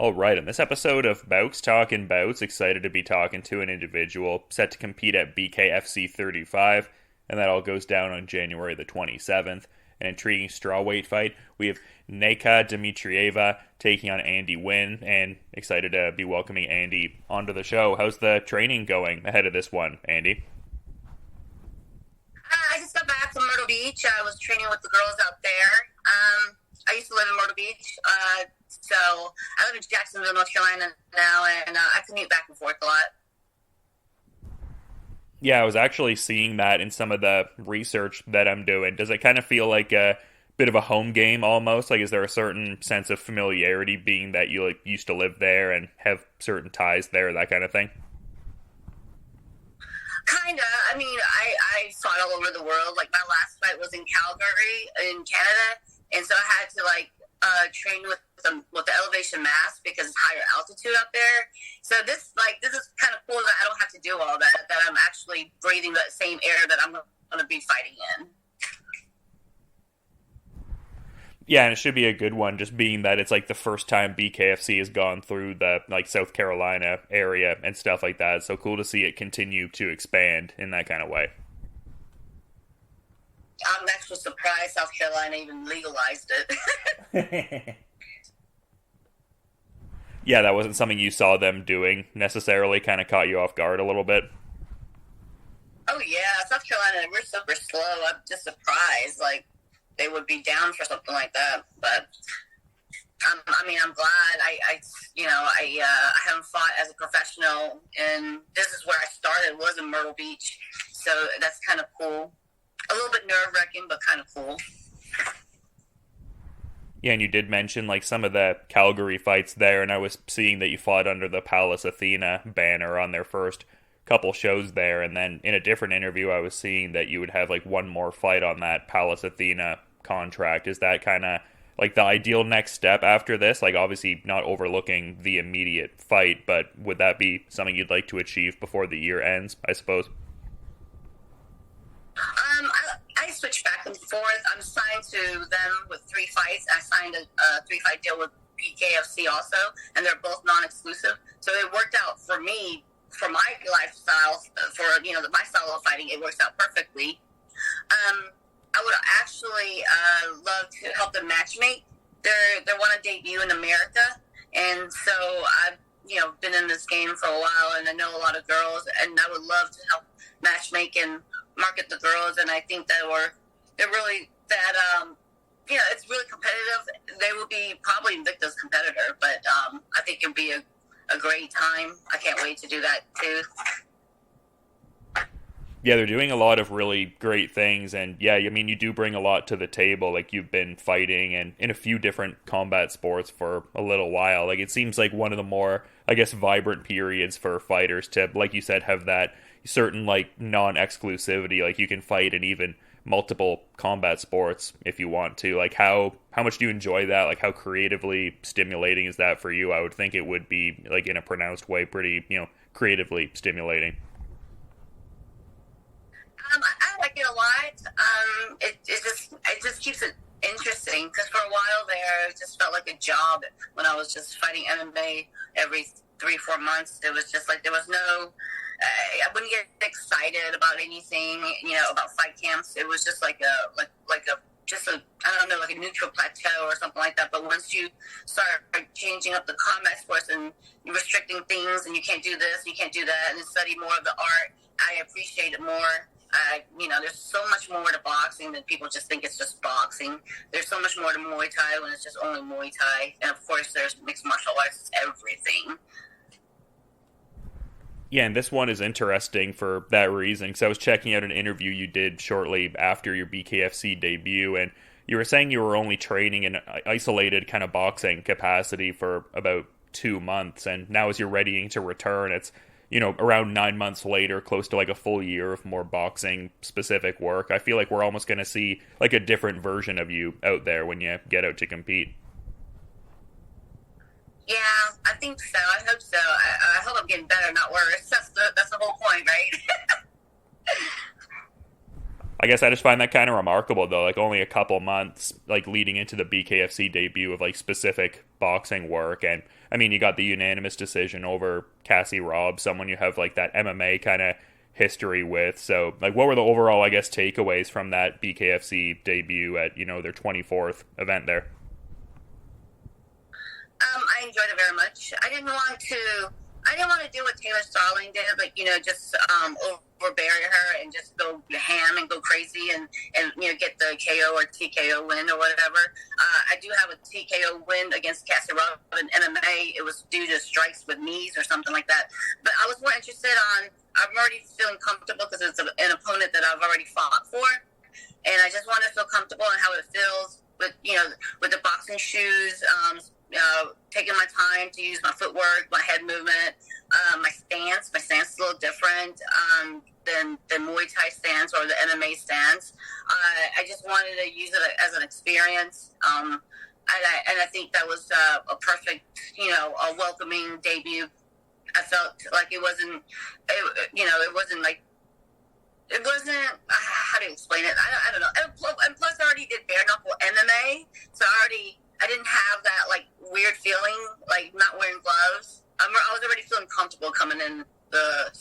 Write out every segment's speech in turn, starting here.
All right, in this episode of Bowks Talking Bouts, excited to be talking to an individual set to compete at BKFC 35, and that all goes down on January the 27th. An intriguing strawweight fight. We have Nekah Dmitriyeva taking on Nguyen, and excited to be welcoming Andy onto the show. How's the training going ahead of this one, Andy? I just got back from Myrtle Beach. I was training with the girls out there. I used to live in Myrtle Beach, so I live in Jacksonville, North Carolina now, and I commute back and forth a lot. Yeah, I was actually seeing that in some of the research that I'm doing. Does it kind of feel like a bit of a home game almost? Like, is there a certain sense of familiarity being that you used to live there and have certain ties there, that kind of thing? Kinda. I mean, I fought all over the world. Like, my last fight was in Calgary, in Canada, and so I had to train with the elevation mask because it's higher altitude up there. So this is kind of cool that I don't have to do all that. That I'm actually breathing the same air that I'm going to be fighting in. Yeah, and it should be a good one, just being that it's like the first time BKFC has gone through the South Carolina area and stuff like that. It's so cool to see it continue to expand in that kind of way. I'm actually surprised South Carolina even legalized it. Yeah, that wasn't something you saw them doing necessarily, kind of caught you off guard a little bit. Oh yeah, South Carolina, we're super slow. I'm just surprised, like, they would be down for something like that. But I'm glad. I haven't fought as a professional, and this is where I started. Was in Myrtle Beach, so that's kind of cool. A little bit nerve-wracking, but kind of cool. Yeah, and you did mention some of the Calgary fights there, and I was seeing that you fought under the Palace Athena banner on their first couple shows there, and then in a different interview I was seeing that you would have one more fight on that Palace Athena contract. Is that kind of the ideal next step after this? Obviously not overlooking the immediate fight, but would that be something you'd like to achieve before the year ends, I suppose? I switch back and forth. I'm signed to them with 3 fights. I signed a 3-fight deal with BKFC also, and they're both non-exclusive. So it worked out for me, for my lifestyle, for my style of fighting. It works out perfectly. I would actually love to help them matchmake. They want to debut in America, and so I've been in this game for a while, and I know a lot of girls, and I would love to help matchmake and market the girls. And I think that it's really competitive. They will be probably Invicta's competitor, but I think it'd be a great time. I can't wait to do that too. Yeah, they're doing a lot of really great things, and yeah, I mean, you do bring a lot to the table. You've been fighting and in a few different combat sports for a little while. It seems like one of the more, I guess, vibrant periods for fighters to, like you said, have that certain non-exclusivity. You can fight in even multiple combat sports if you want to. How much do you enjoy that? How creatively stimulating is that for you? I would think it would be, in a pronounced way, pretty creatively stimulating. I like it a lot. It just keeps it interesting, because for a while there, it just felt like a job when I was just fighting MMA every 3-4 months. It was just there was no, I wouldn't get excited about anything, about fight camps. It was just a neutral plateau or something like that. But once you start changing up the combat sports and you're restricting things, and you can't do this, you can't do that, and study more of the art, I appreciate it more. There's so much more to boxing than people just think it's just boxing. There's so much more to Muay Thai when it's just only Muay Thai. And of course, there's mixed martial arts, it's everything. Yeah, and this one is interesting for that reason, because I was checking out an interview you did shortly after your BKFC debut, and you were saying you were only training in isolated kind of boxing capacity for about 2 months, and now as you're readying to return, it's around 9 months later, close to a full year of more boxing-specific work. I feel like we're almost going to see a different version of you out there when you get out to compete. Yeah, I think so. I hope so. I hope I'm getting better, not worse. That's the whole point, right? I guess I just find that kind of remarkable though. Like only a couple months like leading into the BKFC debut of like specific boxing work, and I mean you got the unanimous decision over Cassie Robb, someone you have like that MMA kind of history with. So like what were the overall I guess takeaways from that BKFC debut at their 24th event there? I enjoyed it very much. I didn't want to do what Taylor Starling did, like, just overbury her and just go ham and go crazy and get the KO or TKO win or whatever. I do have a TKO win against Cassie Robb in MMA. It was due to strikes with knees or something like that. But I was more interested I'm already feeling comfortable because it's an opponent that I've already fought for. And I just want to feel comfortable in how it feels with the boxing shoes, taking my time to use my footwork, my head movement, my stance. My stance is a little different than Muay Thai stance or the MMA stance. I just wanted to use it as an experience, and I think that was a perfect, a welcoming debut. I felt like it wasn't how to explain it. I don't know. And plus, I already did bare-knuckle MMA, so I didn't have that like weird feeling like not wearing gloves. I was already feeling comfortable coming in the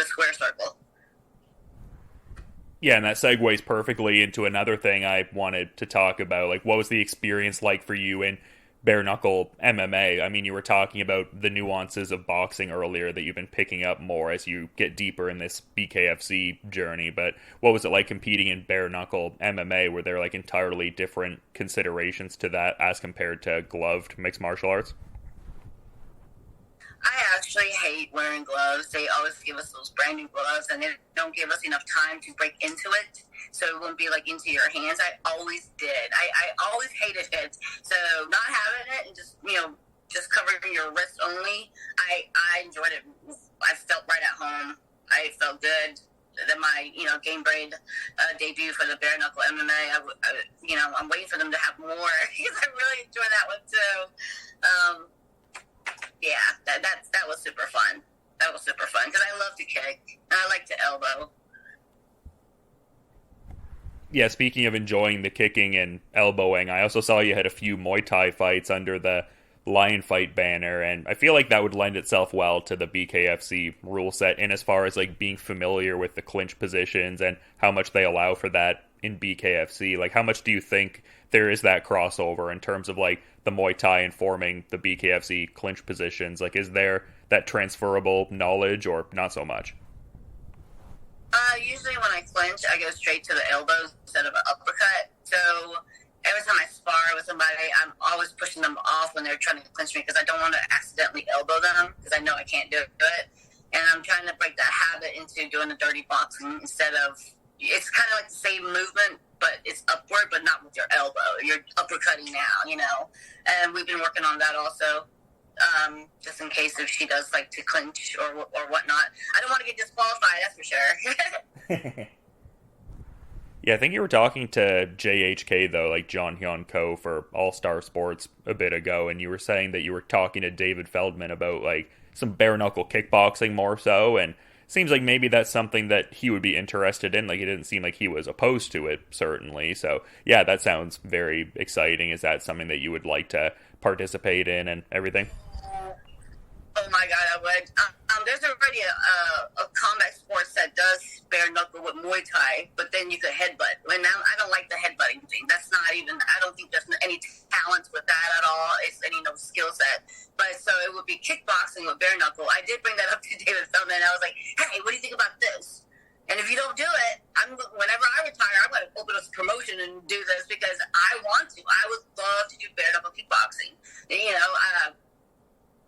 square circle. Yeah, and that segues perfectly into another thing I wanted to talk about. Like, what was the experience like for you in bare knuckle MMA? I mean, you were talking about the nuances of boxing earlier that you've been picking up more as you get deeper in this BKFC journey, but what was it like competing in bare knuckle MMA? Were there like entirely different considerations to that as compared to gloved mixed martial arts? I actually hate wearing gloves. They always give us those brand new gloves, and they don't give us enough time to break into it, so it won't be like into your hands. I always did. I always hated it. So not having it and just covering your wrist only, I enjoyed it. I felt right at home. I felt good. Then my Game Braid debut for the bare knuckle MMA. I'm waiting for them to have more because I really enjoy that one too. Yeah, that was super fun. That was super fun because I love to kick and I like to elbow. Yeah, speaking of enjoying the kicking and elbowing, I also saw you had a few Muay Thai fights under the Lion Fight banner, and I feel like that would lend itself well to the BKFC rule set in as far as like being familiar with the clinch positions and how much they allow for that in BKFC. Like, how much do you think there is that crossover in terms of like the Muay Thai informing the BKFC clinch positions? Like, is there that transferable knowledge or not so much? Usually when I clinch, I go straight to the elbows instead of an uppercut. So every time I spar with somebody, I'm always pushing them off when they're trying to clinch me because I don't want to accidentally elbow them because I know I can't do it. And I'm trying to break that habit into doing the dirty boxing instead of, it's kind of like the same movement, but it's upward, but not with your elbow. You're uppercutting now, And we've been working on that also, just in case if she does like to clinch or whatnot. I don't want to get disqualified, that's for sure. Yeah, I think you were talking to JHK, though, like John Hyun Ko for All Star Sports a bit ago, and you were saying that you were talking to David Feldman about like some bare knuckle kickboxing more so, and seems like maybe that's something that he would be interested in. Like, it didn't seem like he was opposed to it, certainly. So, yeah, that sounds very exciting. Is that something that you would like to participate in and everything? Oh my God, I would. There's already a combat sports that does bare knuckle with Muay Thai, but then you could headbutt. And I don't like the headbutting thing. That's not even, I don't think there's any talent with that at all. It's any no skill set. But so it would be kickboxing with bare knuckle. I did bring that up to David Feldman. I was like, hey, what do you think about this? And if you don't do it, whenever I retire, I'm going to open a promotion and do this because I want to. I would love to do bare knuckle kickboxing.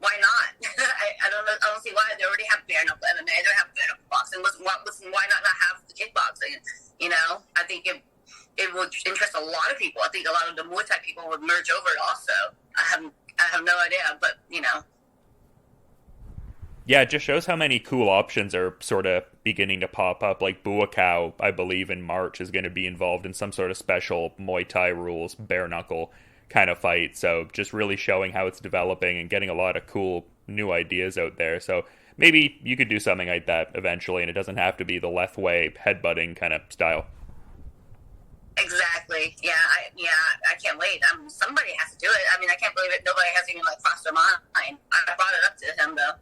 Why not? I don't know. I don't see why. They already have bare knuckle MMA. They don't have bare knuckle boxing. Why not have the kickboxing? I think it would interest a lot of people. I think a lot of the Muay Thai people would merge over it also. I have no idea, but Yeah, it just shows how many cool options are sort of beginning to pop up. Like Buakaw, I believe in March, is going to be involved in some sort of special Muay Thai rules, bare knuckle kind of fight. So just really showing how it's developing and getting a lot of cool new ideas out there. So maybe you could do something like that eventually, and it doesn't have to be the Lethway headbutting kind of style. Exactly. I can't wait. Somebody has to do it. I mean, I can't believe it. Nobody has even like crossed their mind. I brought it up to him though.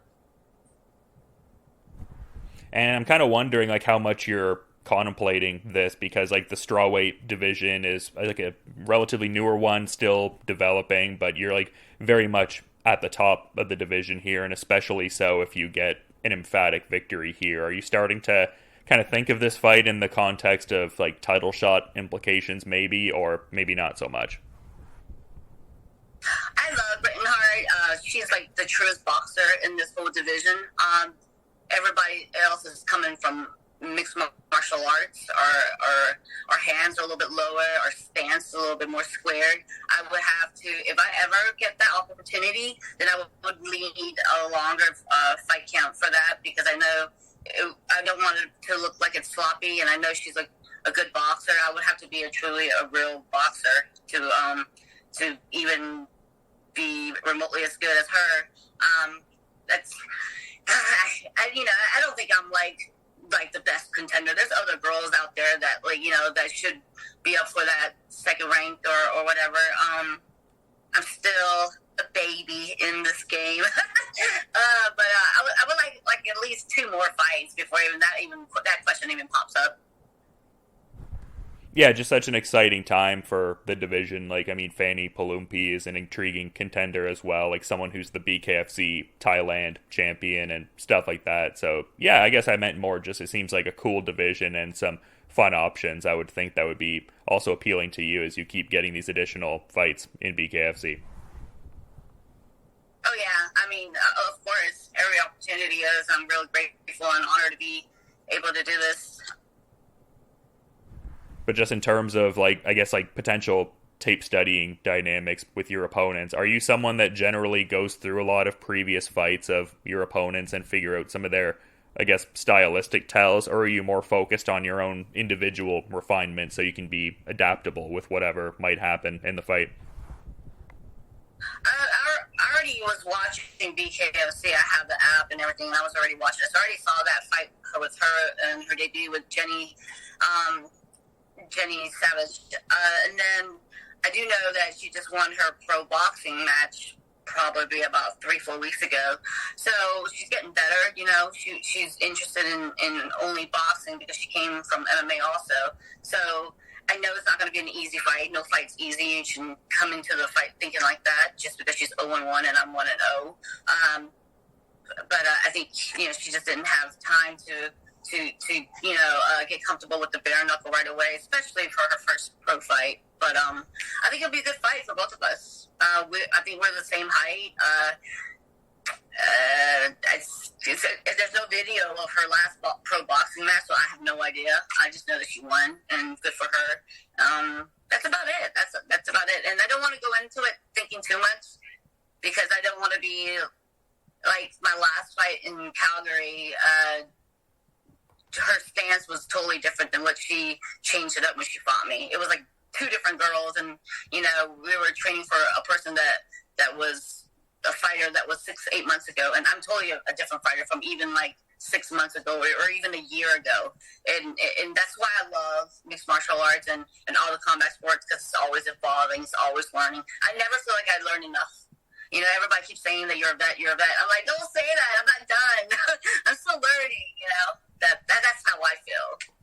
And I'm kind of wondering like how much you're contemplating this because like the strawweight division is like a relatively newer one, still developing, but you're like very much at the top of the division here, and especially so if you get an emphatic victory here. Are you starting to kind of think of this fight in the context of like title shot implications, maybe, or maybe not so much? I love Britain Hart. She's like the truest boxer in this whole division. Everybody else is coming from mixed martial arts. Our hands are a little bit lower. Our stance is a little bit more squared. I would have to, if I ever get that opportunity, then I would need a longer fight count for that because I don't want it to look like it's sloppy, and I know she's like a good boxer. I would have to be truly a real boxer to even be remotely as good as her. That's I don't think I'm like the best contender. There's other girls out there that that should be up for that second rank or whatever. I'm still a baby in this game, but I would like at least two more fights before that question even pops up. Yeah, just such an exciting time for the division. Like, I mean, Fanny Palumpi is an intriguing contender as well, like someone who's the BKFC Thailand champion and stuff like that. So, yeah, I guess I meant more just it seems like a cool division and some fun options. I would think that would be also appealing to you as you keep getting these additional fights in BKFC. Oh yeah, I mean, of course, every opportunity is. I'm really grateful and honored to be able to do this. But just in terms of like, I guess like potential tape studying dynamics with your opponents, are you someone that generally goes through a lot of previous fights of your opponents and figure out some of their, I guess, stylistic tells, or are you more focused on your own individual refinement so you can be adaptable with whatever might happen in the fight? I already was watching BKFC. I have the app and everything, and I was already watching it. So I already saw that fight with her and her debut with Jenny Savage. And then I do know that she just won her pro boxing match probably about 3-4 weeks ago. So she's getting better. She's interested in only boxing because she came from MMA also. So I know it's not going to be an easy fight. No fight's easy. You shouldn't come into the fight thinking like that just because she's 0-1 and I'm 1-0. But I think she just didn't have time to get comfortable with the bare knuckle right away, especially for her first pro fight. But I think it'll be a good fight for both of us. I think we're the same height. There's no video of her last pro boxing match, so I have no idea. I just know that she won, and good for her. That's about it. That's about it. And I don't want to go into it thinking too much because I don't want to be like my last fight in Calgary. Her stance was totally different than what she changed it up when she fought me. It was like two different girls, and we were training for a person that was a fighter that was 6-8 months ago, and I'm totally a different fighter from even like 6 months ago or even a year ago. And that's why I love mixed martial arts and all the combat sports, because it's always evolving, it's always learning. I never feel like I learned enough. Everybody keeps saying that you're a vet. I'm like, don't say that. I'm not done. I'm still learning. That's how I feel.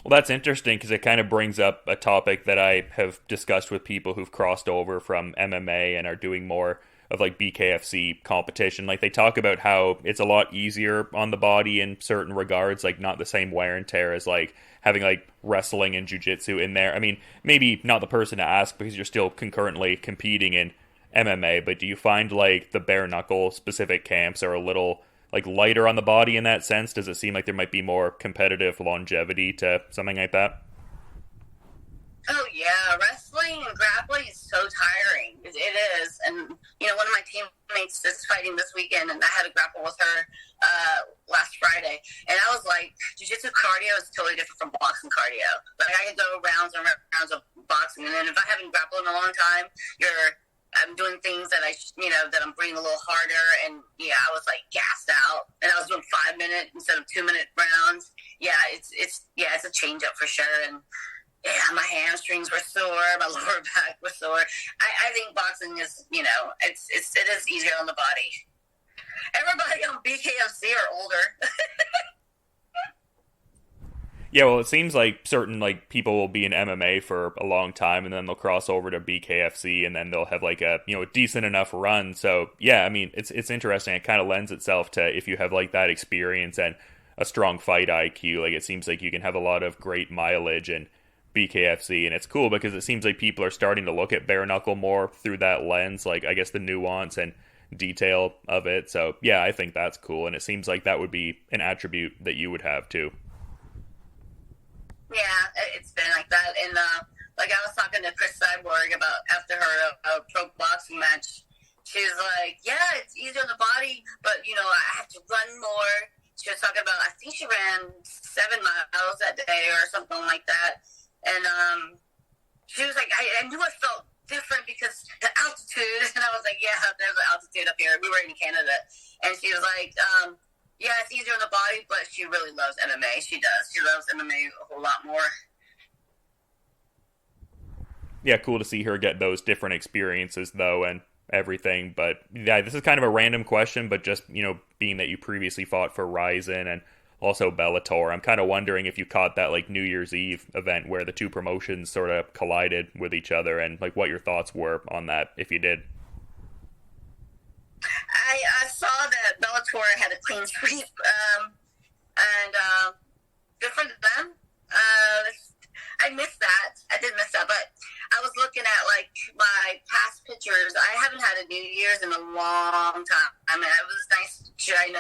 Well, that's interesting because it kind of brings up a topic that I have discussed with people who've crossed over from MMA and are doing more of like BKFC competition. Like they talk about how it's a lot easier on the body in certain regards, like not the same wear and tear as like having like wrestling and jiu-jitsu in there. I mean, maybe not the person to ask because you're still concurrently competing in MMA, but do you find like the bare knuckle specific camps are a little like lighter on the body in that sense? Does it seem like there might be more competitive longevity to something like that? Oh yeah, wrestling and grappling is so tiring. It is, and one of my teammates is fighting this weekend, and I had to grapple with her last Friday, and I was like, jiu-jitsu cardio is totally different from boxing cardio. Like I could go rounds and rounds of boxing, and then if I haven't grappled in a long time, I'm doing things that that I'm breathing a little harder, and I was like gassed out, and I was doing 5-minute instead of 2-minute rounds. yeah, it's a change up for sure. And yeah, my hamstrings were sore, my lower back was sore. I think boxing is, it is easier on the body. Everybody on BKFC are older. Yeah, well, it seems like certain like people will be in MMA for a long time, and then they'll cross over to BKFC, and then they'll have like a a decent enough run. So yeah, I mean, it's interesting. It kind of lends itself to if you have like that experience and a strong fight IQ. Like it seems like you can have a lot of great mileage in BKFC, and it's cool because it seems like people are starting to look at bare knuckle more through that lens. Like I guess the nuance and detail of it. So yeah, I think that's cool, and it seems like that would be an attribute that you would have too. Yeah, it's been like that. And like I was talking to Chris Cyborg about after her pro boxing match. She was like, "Yeah, it's easier on the body, but I have to run more." She was talking about, I think she ran 7 miles that day or something like that. And she was like, I knew I felt different because the altitude. And I was like, yeah, there's an altitude up here. We were in Canada. And she was like, yeah, it's easier on the body, but she really loves MMA. She does. She loves MMA a whole lot more. Yeah, cool to see her get those different experiences, though, and everything. But yeah, this is kind of a random question, but just, being that you previously fought for Ryzen and also Bellator, I'm kind of wondering if you caught that, like, New Year's Eve event where the two promotions sort of collided with each other and, like, what your thoughts were on that, if you did. I saw that Bellator had a clean sweep, and good for them. I missed that. I did miss that, but I was looking at like my past pictures. I haven't had a New Year's in a long time. I mean, it was nice to China.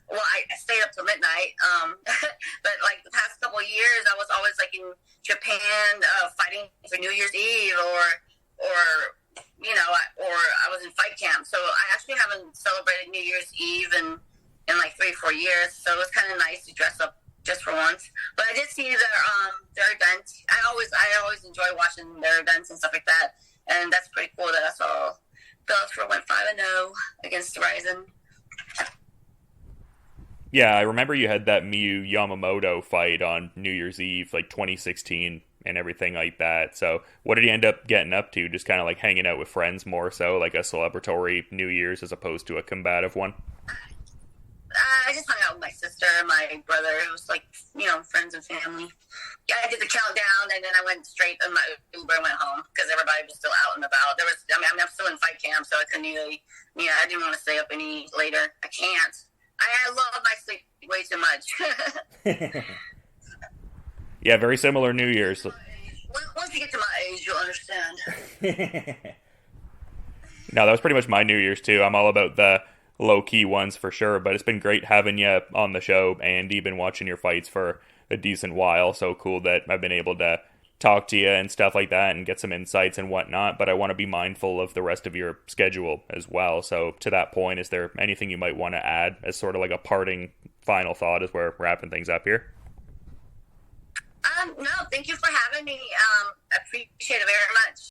Well, I stayed up till midnight. But like the past couple of years, I was always like in Japan, fighting for New Year's Eve, or I was in fight camp. So I actually haven't celebrated New Year's Eve in like 3-4 years. So it was kind of nice to dress up just for once. But I did see their event. I always enjoy watching their events and stuff like that. And that's pretty cool that I saw Bellator went 5-0 against Ryzen. Yeah, I remember you had that Miyu Yamamoto fight on New Year's Eve, like 2016 and everything like that. So what did you end up getting up to? Just kind of like hanging out with friends more so, like a celebratory New Year's as opposed to a combative one? I just hung out with my sister and my brother. It was like, friends and family. Yeah, I did the countdown, and then I went straight in my Uber and went home because everybody was still out and about. I'm still in fight camp, so I couldn't really, I didn't want to stay up any later. I can't. I love my sleep way too much. Yeah, very similar New Year's. Once you get to my age, you'll understand. No, that was pretty much my New Year's too. I'm all about the low-key ones for sure, but it's been great having you on the show, Andy. Been watching your fights for a decent while, so cool that I've been able to talk to you and stuff like that and get some insights and whatnot, but I want to be mindful of the rest of your schedule as well. So to that point, is there anything you might want to add as sort of like a parting final thought as we're wrapping things up here? No, thank you for having me. I appreciate it very much.